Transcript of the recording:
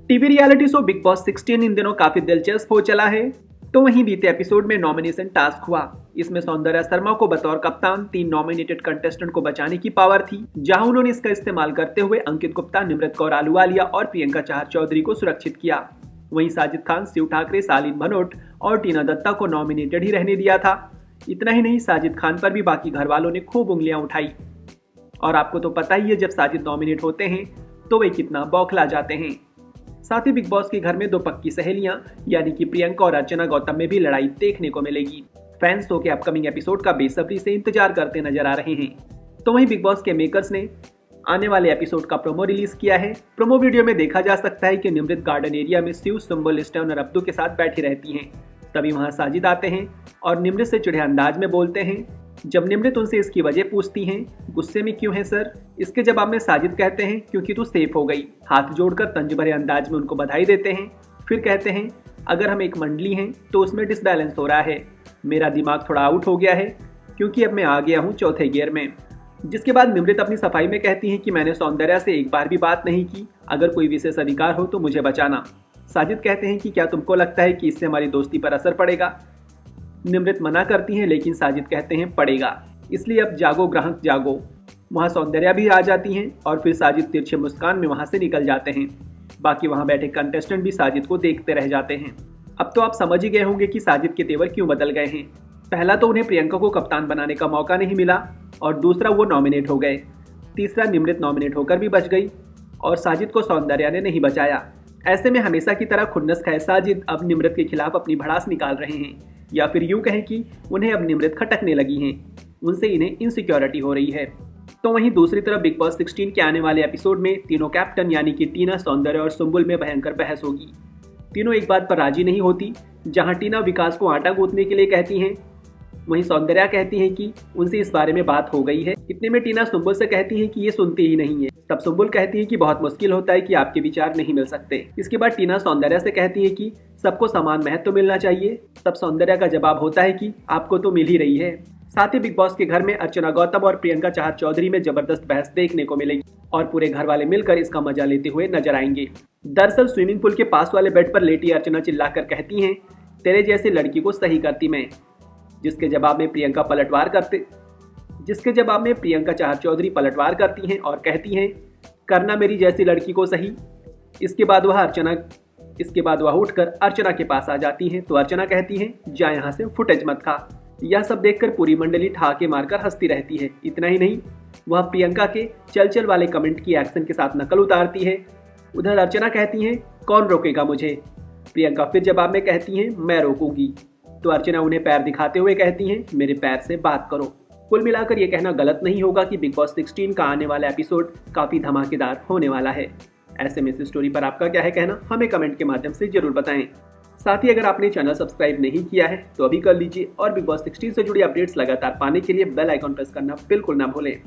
TV reality show big boss 16 इन दिनों काफी दिलचस्प हो चला है। तो वहीं बीते एपिसोड में नॉमिनेशन टास्क हुआ। इसमें सौंदर्या शर्मा को बतौर कप्तान 3 नॉमिनेटेड कंटेस्टेंट को बचाने की पावर थी, जहां उन्होंने इसका इस्तेमाल करते हुए अंकित गुप्ता, निमृत कौर आलूवालिया और प्रियंका चहर चौधरी को सुरक्षित किया। वहीं साजिद खान, शिव ठाकरे, शालीन भनोट और टीना दत्ता को नॉमिनेटेड ही रहने दिया था। इतना ही नहीं, साजिद खान पर भी बाकी घर वालों ने खूब उंगलियां उठाई। और आपको तो पता ही है, जब साजिद नॉमिनेट होते हैं तो वे कितना बौखला जाते हैं। साथ ही बिग बॉस के घर में 2 पक्की सहेलियां यानी कि प्रियंका और अर्चना गौतम में भी लड़ाई देखने को मिलेगी। फैंस शो के अपकमिंग एपिसोड का बेसब्री से इंतजार करते नजर आ रहे हैं। तो वहीं बिग बॉस के मेकर्स ने आने वाले एपिसोड का प्रोमो रिलीज किया है। प्रोमो वीडियो में देखा जा सकता है कि निमृत गार्डन एरिया में शिव, सुंबुल, स्टेन और अब्दू के साथ बैठी रहती हैं। तभी वहां साजिद आते हैं और निमृत से चिढ़े अंदाज में बोलते हैं। जब निमृत उनसे इसकी वजह पूछती हैं, गुस्से में क्यों है सर, इसके जवाब में साजिद कहते हैं क्योंकि तू सेफ हो गई। हाथ जोड़कर तंज भरे अंदाज में उनको बधाई देते हैं। फिर कहते हैं, अगर हम एक मंडली हैं तो उसमें डिसबैलेंस हो रहा है। मेरा दिमाग थोड़ा आउट हो गया है क्योंकि अब मैं आ गया हूँ चौथे गियर में। जिसके बाद निमृत अपनी सफाई में कहती हैं कि मैंने सौंदर्या से एक बार भी बात नहीं की, अगर कोई विशेष अधिकार हो तो मुझे बचाना। साजिद कहते हैं कि क्या तुमको लगता है कि इससे हमारी दोस्ती पर असर पड़ेगा। निमृत मना करती हैं, लेकिन साजिद कहते हैं पड़ेगा, इसलिए अब जागो ग्राहक जागो। वहां सौंदर्या भी आ जाती हैं और फिर साजिद तिरछे मुस्कान में वहां से निकल जाते हैं। बाकी वहां बैठे कंटेस्टेंट भी साजिद को देखते रह जाते हैं। अब तो आप समझ ही गए होंगे कि साजिद के तेवर क्यों बदल गए हैं। पहला तो उन्हें प्रियंका को कप्तान बनाने का मौका नहीं मिला और दूसरा वो नॉमिनेट हो गए। तीसरा, निमृत नॉमिनेट होकर भी बच गई और साजिद को सौंदर्या ने नहीं बचाया। ऐसे में हमेशा की तरह खुन्नस खाए साजिद अब निमृत के खिलाफ अपनी भड़ास निकाल रहे हैं, या फिर यूं कहें कि उन्हें अब निमृत खटकने लगी हैं। उनसे इन्हें इनसिक्योरिटी हो रही है। तो वहीं दूसरी तरफ बिग बॉस 16 के आने वाले एपिसोड में तीनों कैप्टन यानी कि टीना, सौंदर्या और सुंबुल में भयंकर बहस होगी। तीनों एक बात पर राजी नहीं होती। जहां टीना विकास को आटा गूंथने के लिए कहती हैं, वहीं सौंदर्या कहती हैं कि उनसे इस बारे में बात हो गई है। इतने में टीना सुंबुल से कहती है कि ये सुनती ही नहीं है। तब सुंबुल कहती है कि बहुत मुश्किल होता है कि आपके विचार नहीं मिल सकते। इसके बाद टीना सौंदर्या से कहती है कि सबको समान महत्व मिलना चाहिए। तब सौंदर्या का जवाब होता है कि आपको तो मिल ही रही है। साथ ही बिग बॉस के घर में अर्चना गौतम और प्रियंका चहर चौधरी में जबरदस्त बहस देखने को मिलेगी और पूरे घर वाले मिलकर इसका मजा लेते हुए नजर आएंगे। दरअसल स्विमिंग पूल के पास वाले बेड पर लेटी अर्चना चिल्लाकर कहती हैं, तेरे जैसी लड़की को सही करती मैं। जिसके जवाब में प्रियंका चहर चौधरी पलटवार करती हैं और कहती हैं, करना मेरी जैसी लड़की को सही। इसके बाद वह उठकर अर्चना के पास आ जाती हैं। तो अर्चना कहती हैं, जा यहाँ से फुटेज मत खा। यह सब देखकर पूरी मंडली ठहाके मारकर हंसती रहती है। इतना ही नहीं, वह प्रियंका के चल चल वाले कमेंट की एक्शन के साथ नकल उतारती है। उधर अर्चना कहती हैं, कौन रोकेगा मुझे। प्रियंका फिर जवाब में कहती हैं, मैं रोकूंगी। तो अर्चना उन्हें पैर दिखाते हुए कहती हैं, मेरे पैर से बात करो। कुल मिलाकर यह कहना गलत नहीं होगा कि बिग बॉस 16 का आने वाला एपिसोड काफी धमाकेदार होने वाला है। ऐसे में इस स्टोरी पर आपका क्या है कहना, हमें कमेंट के माध्यम से जरूर बताएं। साथ ही अगर आपने चैनल सब्सक्राइब नहीं किया है तो अभी कर लीजिए और बिग बॉस 16 से जुड़ी अपडेट्स लगातार पाने के लिए बेल आइकॉन प्रेस करना बिल्कुल ना भूलें।